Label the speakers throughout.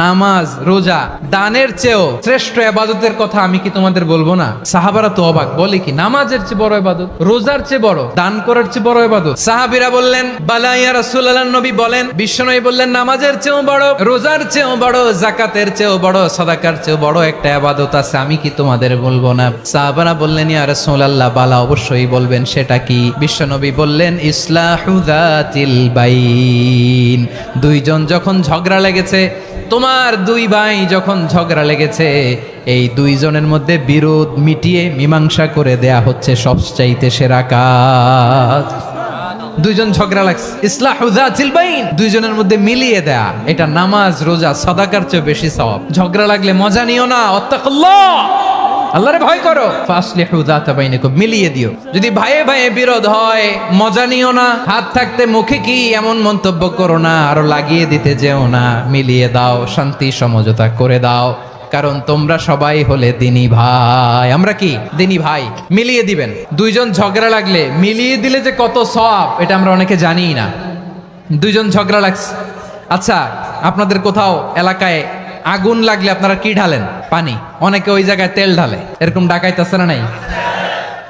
Speaker 1: নামাজ, রোজা, দানের চেয়েও শ্রেষ্ঠ ইবাদতের কথা আমি কি তোমাদের বলবো না? সাহাবারা তো অবাক, বলে কি নামাজের চেয়ে বড় ইবাদত, রোজার চেয়ে বড়, দান করার চেয়ে বড় ইবাদত? সাহাবীরা বললেন, বালা ইয়া রাসূলুল্লাহ, নবী বলেন, বিশ্বনবী বললেন, নামাজের চেয়েও বড়, রোজার চেয়েও বড়, যাকাতের চেয়েও বড়, সাদাকার চেয়েও বড় একটা ইবাদত আছে, আমি কি তোমাদের বলবো না? সাহাবারা বললেন, ইয়া রাসূলুল্লাহ, বালা, অবশ্যই বলবেন, সেটা কি? বিশ্বনবী বললেন, ইসলাহু যাতিল বাইন। দুইজন যখন ঝগড়া লেগেছে, তোমার দুই ভাই যখন ঝগড়া লেগেছে, এই দুইজনের মধ্যে বিরোধ মিটিয়ে মীমাংসা করে দেয়া হচ্ছে সবচাইতে সেরা কাজ। দুইজন ঝগড়া লাগছে, ইসলাহু যাতিল বাইন, দুইজনের মধ্যে মিলিয়ে দেয়া, এটা নামাজ, রোজা, সাদাকার চেয়ে বেশি সওয়াব। ঝগড়া লাগলে মজা নিও না, ওয়াত্তাকুল্লাহ, আল্লাহরে ভয় করো, ফাসলিহু যাতা বাইনাকুম, মিলিয়ে দিও। যদি ভাইয়ে ভাইয়ে বিরোধ হয়, মজা নিও না, হাত থাকতে মুখে কি এমন মন্তব্য করো না, আরো লাগিয়ে দিতে যেও না, মিলিয়ে দাও, শান্তি সমঝোতা করে দাও, কারণ তোমরা সবাই হলে দিনী ভাই। আমরা কি দিনী ভাই? মিলিয়ে দিবেন। দুইজন ঝগড়া লাগলে মিলিয়ে দিলে যে কত সওয়াব, এটা আমরা অনেকে জানিই না। দুইজন ঝগড়া লাগছে, আচ্ছা আপনাদের কোথাও এলাকায় আগুন লাগলে আপনারা কি ঢালেন? পানি। অনেকে ওই জায়গায় তেল ঢালে, এরকম ডাকাইতে আছে না নাই?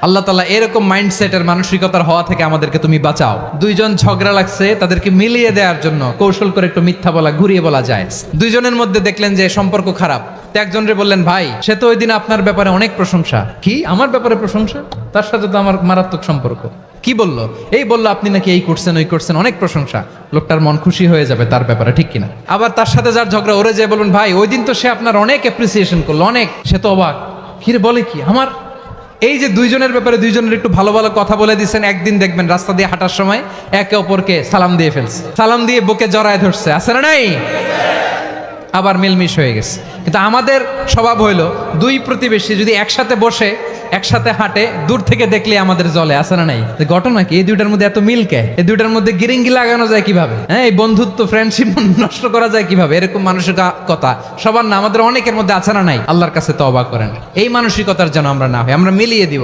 Speaker 1: আল্লাহ তাআলা এরকম মাইন্ডসেটের মানসিকতার হওয়া থেকে আমাদেরকে তুমি বাঁচাও। দুইজন ঝগড়া লাগছে, তাদেরকে মিলিয়ে দেওয়ার জন্য কৌশল করে একটু মিথ্যা বলা, ঘুরিয়ে বলা যায়। দুইজনের মধ্যে দেখলেন যে সম্পর্ক খারাপ, তো একজনরে বললেন, ভাই সে তো ওই দিন আপনার ব্যাপারে অনেক প্রশংসা। কি আমার ব্যাপারে প্রশংসা? তার সাথে তো আমার মারাত্মক সম্পর্ক। কি বললো? এই বললো আপনি নাকি এই করছেন, ওই করছেন, অনেক প্রশংসা। লোকটার মন খুশি হয়ে যাবে তার ব্যাপারে, ঠিক কিনা? আবার তার সাথে যার ঝগড়া, ওরে যে বলুন, ভাই ওই দিন তো সে আপনার অনেক অ্যাপ্রিসিয়েশন করলো, অনেক। সে তো অবাক, কিরে বলে কি আমার? এই যে দুইজনের ব্যাপারে দুইজনের একটু ভালো ভালো কথা বলে দিচ্ছেন, একদিন দেখবেন রাস্তা দিয়ে হাঁটার সময় একে অপরকে সালাম দিয়ে ফেলছে, সালাম দিয়ে বুকে জড়ায় ধরছে, আছে না নাই? আবার মিলমিশ হয়ে গেছে। কিন্তু আমাদের স্বভাব হইলো, দুই প্রতিবেশী যদি একসাথে বসে একসাথে হাঁটে, দূর থেকে দেখলে আমাদের জলে, আছে না নাই? ঘটনা কি? এই দুইটার মধ্যে এত মিল কে? এই দুইটার মধ্যে গিরিঙ্গি লাগানো যায় কিভাবে? হ্যাঁ, এই বন্ধুত্ব, ফ্রেন্ডশিপ নষ্ট করা যায় কিভাবে? এরকম মানসিকতা সবার না, আমাদের অনেকের মধ্যে আছে না নাই? আল্লাহর কাছে তওবা করেন, এই মানসিকতার যেন আমরা না হয়, আমরা মিলিয়ে দিব।